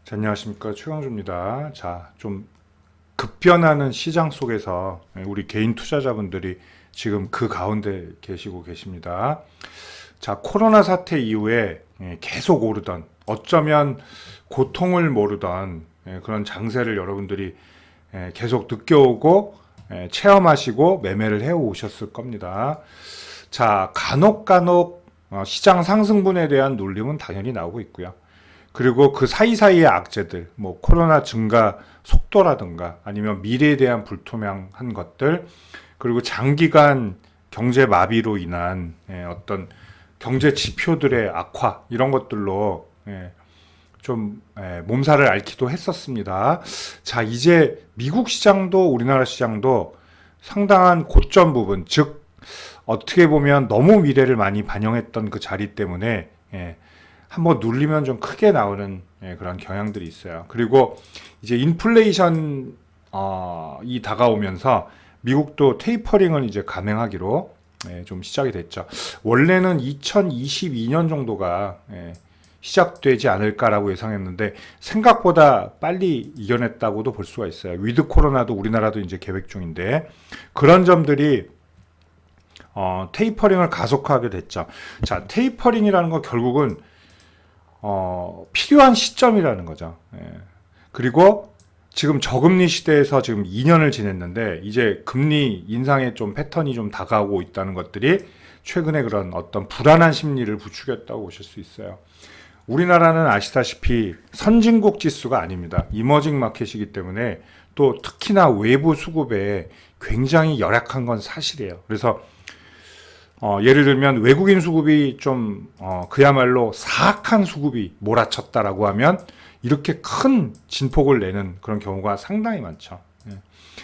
자, 안녕하십니까. 최강주입니다. 자, 좀 급변하는 시장 속에서 우리 개인 투자자분들이 지금 그 가운데 계시고 계십니다. 자, 코로나 사태 이후에 계속 오르던, 어쩌면 고통을 모르던 그런 장세를 여러분들이 계속 느껴오고 체험하시고 매매를 해오셨을 겁니다. 자, 간혹 시장 상승분에 대한 놀림은 당연히 나오고 있고요. 그리고 그 사이사이의 악재들, 뭐 코로나 증가 속도라든가 아니면 미래에 대한 불투명한 것들, 그리고 장기간 경제 마비로 인한 어떤 경제 지표들의 악화, 이런 것들로 좀 몸살을 앓기도 했었습니다. 자, 이제 미국 시장도 우리나라 시장도 상당한 고점 부분, 즉 어떻게 보면 너무 미래를 많이 반영했던 그 자리 때문에 한번 눌리면 좀 크게 나오는 그런 경향들이 있어요. 그리고 이제 인플레이션이 다가오면서 미국도 테이퍼링을 이제 감행하기로 좀 시작이 됐죠. 원래는 2022년 정도가 시작되지 않을까라고 예상했는데 생각보다 빨리 이겨냈다고도 볼 수가 있어요. 위드 코로나도 우리나라도 이제 계획 중인데 그런 점들이 테이퍼링을 가속화하게 됐죠. 자, 테이퍼링이라는 거 결국은 필요한 시점이라는 거죠. 그리고 지금 저금리 시대에서 지금 2년을 지냈는데 이제 금리 인상의 좀 패턴이 좀 다가오고 있다는 것들이 최근에 그런 어떤 불안한 심리를 부추겼다고 보실 수 있어요. 우리나라는 아시다시피 선진국 지수가 아닙니다. 이머징 마켓이기 때문에 또 특히나 외부 수급에 굉장히 열악한 건 사실이에요. 그래서 예를 들면 외국인 수급이 좀 그야말로 사악한 수급이 몰아쳤다라고 하면 이렇게 큰 진폭을 내는 그런 경우가 상당히 많죠.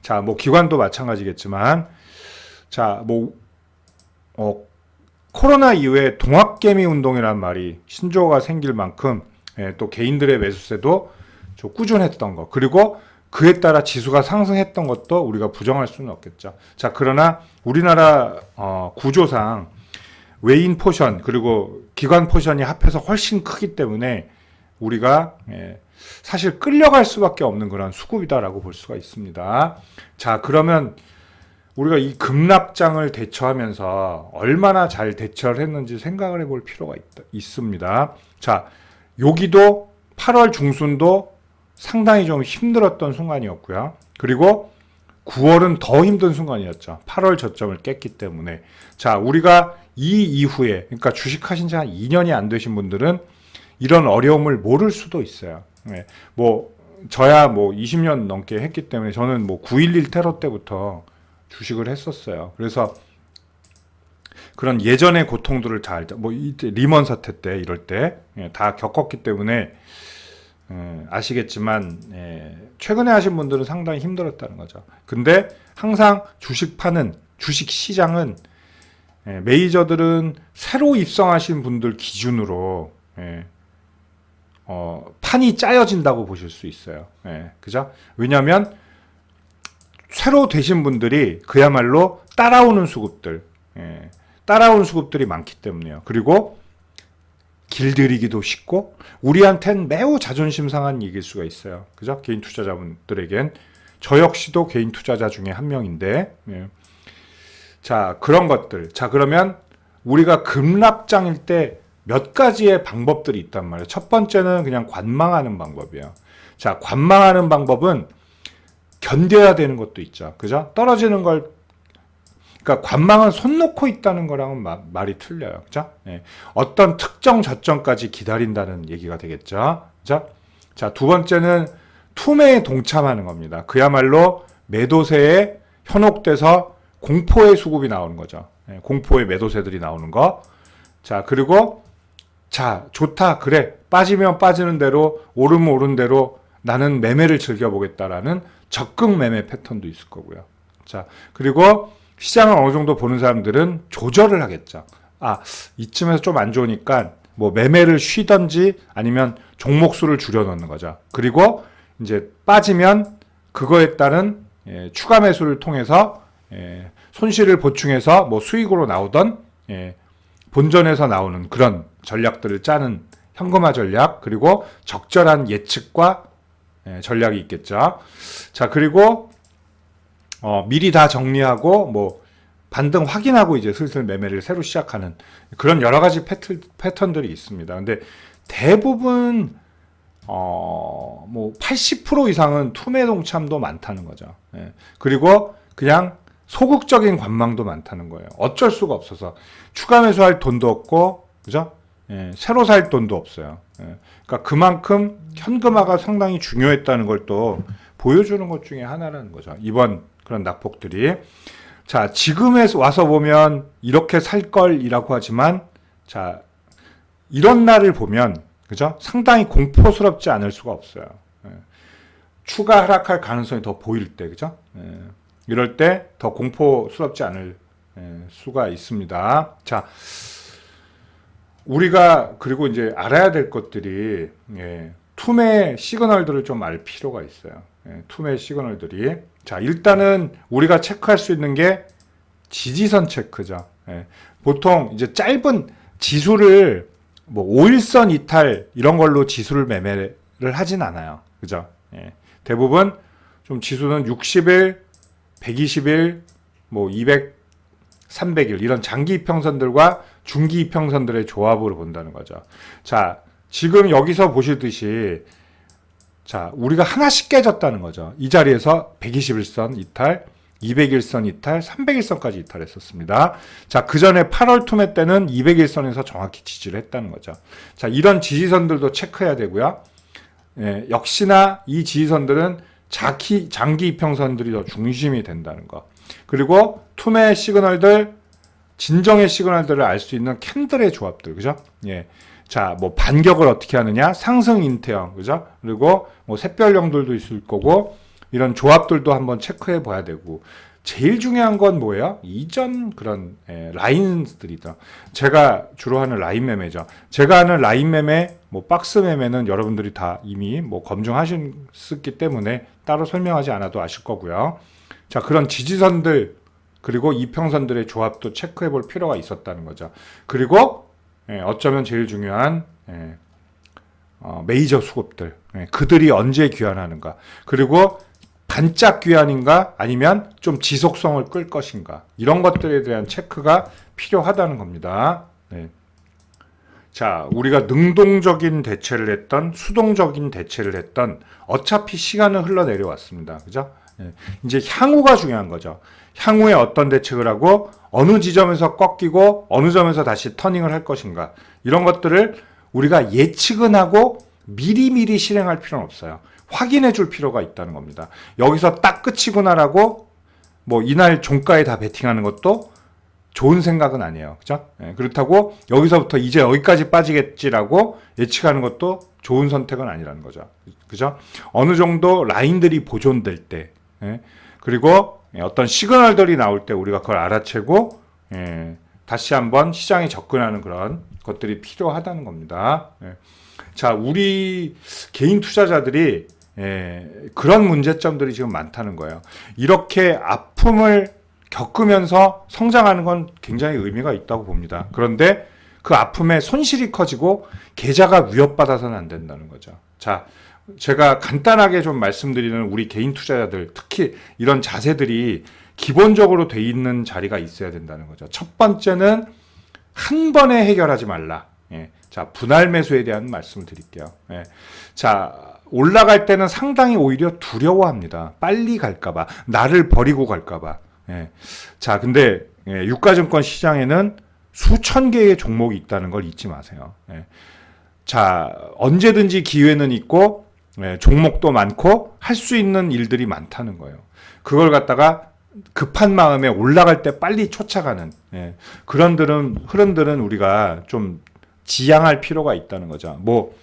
자, 뭐 기관도 마찬가지겠지만, 자, 뭐 코로나 이후에 동학개미 운동이라는 말이 신조어가 생길 만큼 또 개인들의 매수세도 좀 꾸준했던 거, 그리고 그에 따라 지수가 상승했던 것도 우리가 부정할 수는 없겠죠. 자, 그러나 우리나라 구조상 외인 포션 그리고 기관 포션이 합해서 훨씬 크기 때문에 우리가 사실 끌려갈 수밖에 없는 그런 수급이다라고 볼 수가 있습니다. 자, 그러면 우리가 이 급락장을 대처하면서 얼마나 잘 대처를 했는지 생각을 해볼 필요가 있습니다. 자, 여기도 8월 중순도 상당히 좀 힘들었던 순간이었고요. 그리고 9월은 더 힘든 순간이었죠. 8월 저점을 깼기 때문에. 자, 우리가 이 이후에, 그러니까 주식하신 지 한 2년이 안 되신 분들은 이런 어려움을 모를 수도 있어요. 뭐 저야 뭐 20년 넘게 했기 때문에 저는 뭐 9.11 테러 때부터 주식을 했었어요. 그래서 그런 예전의 고통들을 다 알죠. 뭐 이때 리먼 사태 때 이럴 때 다 겪었기 때문에 아시겠지만 최근에 하신 분들은 상당히 힘들었다는 거죠. 근데 항상 주식 시장은 메이저들은 새로 입성하신 분들 기준으로 판이 짜여진다고 보실 수 있어요. 그죠? 왜냐하면 새로 되신 분들이 그야말로 따라오는 수급들이 많기 때문이에요. 그리고 길들이기도 쉽고 우리한텐 매우 자존심 상한 얘기일 수가 있어요. 그죠? 개인 투자자분들에겐 저 역시도 개인 투자자 중에 한 명인데 자, 그런 것들. 자, 그러면 우리가 급락장일 때 몇 가지의 방법들이 있단 말이에요. 첫 번째는 그냥 관망하는 방법이에요. 자, 관망하는 방법은 견뎌야 되는 것도 있죠. 그죠? 떨어지는 걸, 그러니까 관망은 손 놓고 있다는 거랑은 말이 틀려요. 그죠? 어떤 특정 저점까지 기다린다는 얘기가 되겠죠. 그죠? 자, 두 번째는 투매에 동참하는 겁니다. 그야말로 매도세에 현혹돼서 공포의 수급이 나오는 거죠. 공포의 매도세들이 나오는 거. 자, 그리고 자, 좋다. 그래. 빠지면 빠지는 대로, 오르면 오른 대로 나는 매매를 즐겨보겠다라는 적극 매매 패턴도 있을 거고요. 자, 그리고 시장을 어느 정도 보는 사람들은 조절을 하겠죠. 아, 이쯤에서 좀 안 좋으니까 뭐 매매를 쉬던지 아니면 종목 수를 줄여 넣는 거죠. 그리고 이제 빠지면 그거에 따른 추가 매수를 통해서 손실을 보충해서 뭐 수익으로 나오던 본전에서 나오는 그런 전략들을 짜는 현금화 전략, 그리고 적절한 예측과 전략이 있겠죠. 자, 그리고 미리 다 정리하고 뭐 반등 확인하고 이제 슬슬 매매를 새로 시작하는 그런 여러 가지 패턴들이 있습니다. 근데 대부분 뭐 80% 이상은 투매 동참도 많다는 거죠. 그리고 그냥 소극적인 관망도 많다는 거예요. 어쩔 수가 없어서 추가 매수할 돈도 없고, 그죠? 새로 살 돈도 없어요. 그러니까 그만큼 현금화가 상당히 중요했다는 걸 또 보여주는 것 중에 하나라는 거죠. 이번 그런 낙폭들이. 자, 지금에 와서 보면 이렇게 살 걸이라고 하지만, 자, 이런 날을 보면, 그죠? 상당히 공포스럽지 않을 수가 없어요. 추가 하락할 가능성이 더 보일 때, 그죠? 이럴 때 더 공포스럽지 않을 수가 있습니다. 자, 우리가 그리고 이제 알아야 될 것들이 투매 시그널들을 좀 알 필요가 있어요. 투매 시그널들이. 자, 일단은 우리가 체크할 수 있는 게 지지선 체크죠. 보통 이제 짧은 지수를 뭐 5일선 이탈 이런 걸로 지수를 매매를 하진 않아요. 그죠? 대부분 좀 지수는 60일, 120일, 뭐 200, 300일 이런 장기 이평선들과 중기 이평선들의 조합으로 본다는 거죠. 자, 지금 여기서 보시듯이 자, 우리가 하나씩 깨졌다는 거죠. 이 자리에서 121선 이탈, 200일선 이탈, 300일선까지 이탈했었습니다. 자, 그 전에 8월 투매 때는 200일선에서 정확히 지지를 했다는 거죠. 자, 이런 지지선들도 체크해야 되고요. 역시나 이 지지선들은 장기 이평선들이 더 중심이 된다는 거. 그리고 투매 시그널들, 진정의 시그널들을 알 수 있는 캔들의 조합들, 그죠? 자, 뭐 반격을 어떻게 하느냐? 상승 인태형, 그죠? 그리고 뭐 샛별령들도 있을 거고 이런 조합들도 한번 체크해 봐야 되고 제일 중요한 건 뭐예요? 이전 그런 라인들이다. 제가 주로 하는 라인 매매죠. 제가 하는 라인 매매, 뭐 박스 매매는 여러분들이 다 이미 뭐 검증하셨기 때문에 따로 설명하지 않아도 아실 거고요. 자, 그런 지지선들 그리고 이평선들의 조합도 체크해 볼 필요가 있었다는 거죠. 그리고 어쩌면 제일 중요한 메이저 수급들, 그들이 언제 귀환하는가, 그리고 반짝 귀환인가 아니면 좀 지속성을 끌 것인가, 이런 것들에 대한 체크가 필요하다는 겁니다. 자, 우리가 능동적인 대체를 했던 수동적인 대체를 했던 어차피 시간은 흘러내려왔습니다. 그죠? 이제 향후가 중요한 거죠. 향후에 어떤 대책을 하고 어느 지점에서 꺾이고 어느 점에서 다시 터닝을 할 것인가, 이런 것들을 우리가 예측은 하고 미리미리 실행할 필요는 없어요. 확인해 줄 필요가 있다는 겁니다. 여기서 딱 끝이구나라고 뭐 이날 종가에 다 베팅하는 것도 좋은 생각은 아니에요. 그죠? 그렇다고 여기서부터 이제 여기까지 빠지겠지라고 예측하는 것도 좋은 선택은 아니라는 거죠. 그죠? 어느 정도 라인들이 보존될 때, 그리고 어떤 시그널들이 나올 때 우리가 그걸 알아채고 다시 한번 시장에 접근하는 그런 것들이 필요하다는 겁니다. 자, 우리 개인 투자자들이 그런 문제점들이 지금 많다는 거예요. 이렇게 아픔을 겪으면서 성장하는 건 굉장히 의미가 있다고 봅니다. 그런데 그 아픔에 손실이 커지고 계좌가 위협받아서는 안 된다는 거죠. 자, 제가 간단하게 좀 말씀드리는 우리 개인 투자자들, 특히 이런 자세들이 기본적으로 돼 있는 자리가 있어야 된다는 거죠. 첫 번째는 한 번에 해결하지 말라. 자, 분할 매수에 대한 말씀을 드릴게요. 자, 올라갈 때는 상당히 오히려 두려워합니다. 빨리 갈까봐, 나를 버리고 갈까봐. 자, 근데 유가증권 시장에는 수천 개의 종목이 있다는 걸 잊지 마세요. 자, 언제든지 기회는 있고 종목도 많고 할 수 있는 일들이 많다는 거예요. 그걸 갖다가 급한 마음에 올라갈 때 빨리 쫓아가는 그런 흐름들은 우리가 좀 지양할 필요가 있다는 거죠. 뭐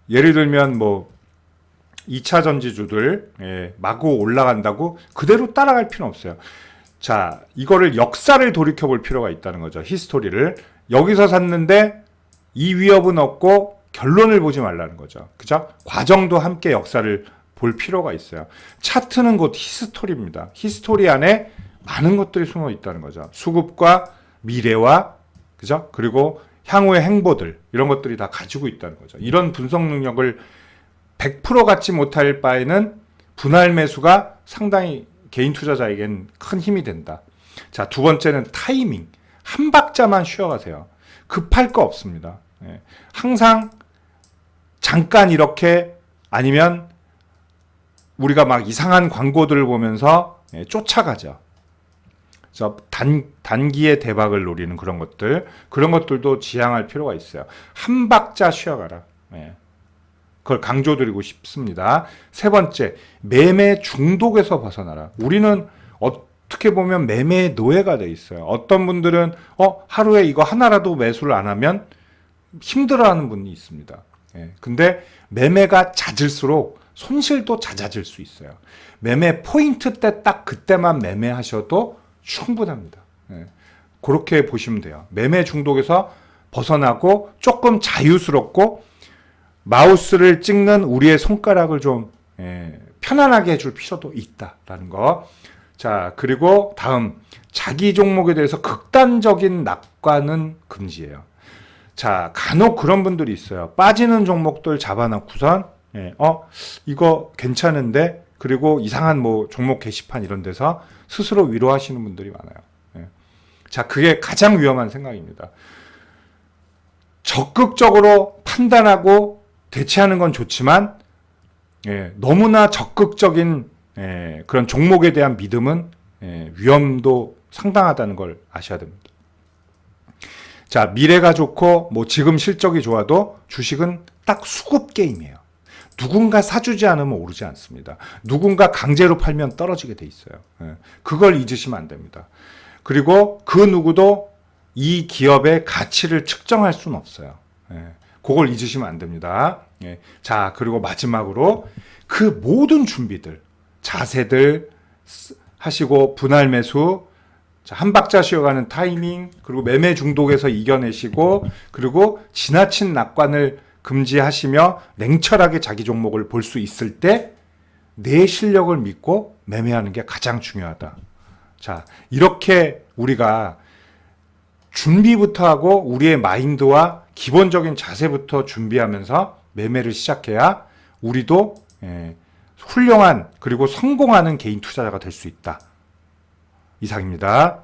예를 들면 뭐 2차 전지주들 마구 올라간다고 그대로 따라갈 필요는 없어요. 자, 이거를 역사를 돌이켜 볼 필요가 있다는 거죠. 히스토리를. 여기서 샀는데 이 위협은 없고 결론을 보지 말라는 거죠. 그죠? 과정도 함께 역사를 볼 필요가 있어요. 차트는 곧 히스토리입니다. 히스토리 안에 많은 것들이 숨어 있다는 거죠. 수급과 미래와, 그죠? 그리고 향후의 행보들 이런 것들이 다 가지고 있다는 거죠. 이런 분석 능력을 100% 갖지 못할 바에는 분할 매수가 상당히 개인 투자자에겐 큰 힘이 된다. 자, 두 번째는 타이밍. 한 박자만 쉬어가세요. 급할 거 없습니다. 예. 항상 잠깐 이렇게 아니면 우리가 막 이상한 광고들을 보면서 쫓아가죠. 그래서 단기의 대박을 노리는 그런 것들도 지양할 필요가 있어요. 한 박자 쉬어가라. 그걸 강조드리고 싶습니다. 세 번째, 매매 중독에서 벗어나라. 우리는 어떻게 보면 매매의 노예가 돼 있어요. 어떤 분들은 하루에 이거 하나라도 매수를 안 하면 힘들어하는 분이 있습니다. 근데 매매가 잦을수록 손실도 잦아질 수 있어요. 매매 포인트 때 딱 그때만 매매하셔도 충분합니다. 그렇게 보시면 돼요. 매매 중독에서 벗어나고 조금 자유스럽고 마우스를 찍는 우리의 손가락을 좀 편안하게 해줄 필요도 있다라는 거. 자, 그리고 다음, 자기 종목에 대해서 극단적인 낙관은 금지예요. 자, 간혹 그런 분들이 있어요. 빠지는 종목들 잡아놓고선 이거 괜찮은데, 그리고 이상한 뭐 종목 게시판 이런 데서 스스로 위로하시는 분들이 많아요. 자, 그게 가장 위험한 생각입니다. 적극적으로 판단하고 대체하는 건 좋지만 너무나 적극적인 그런 종목에 대한 믿음은 위험도 상당하다는 걸 아셔야 됩니다. 자, 미래가 좋고 뭐 지금 실적이 좋아도 주식은 딱 수급 게임이에요. 누군가 사주지 않으면 오르지 않습니다. 누군가 강제로 팔면 떨어지게 돼 있어요. 그걸 잊으시면 안 됩니다. 그리고 그 누구도 이 기업의 가치를 측정할 수는 없어요. 그걸 잊으시면 안 됩니다. 자, 그리고 마지막으로 그 모든 준비들, 자세들 하시고 분할 매수, 한 박자 쉬어가는 타이밍, 그리고 매매 중독에서 이겨내시고, 그리고 지나친 낙관을 금지하시며 냉철하게 자기 종목을 볼 수 있을 때 내 실력을 믿고 매매하는 게 가장 중요하다. 자, 이렇게 우리가 준비부터 하고 우리의 마인드와 기본적인 자세부터 준비하면서 매매를 시작해야 우리도 훌륭한 그리고 성공하는 개인 투자자가 될 수 있다. 이상입니다.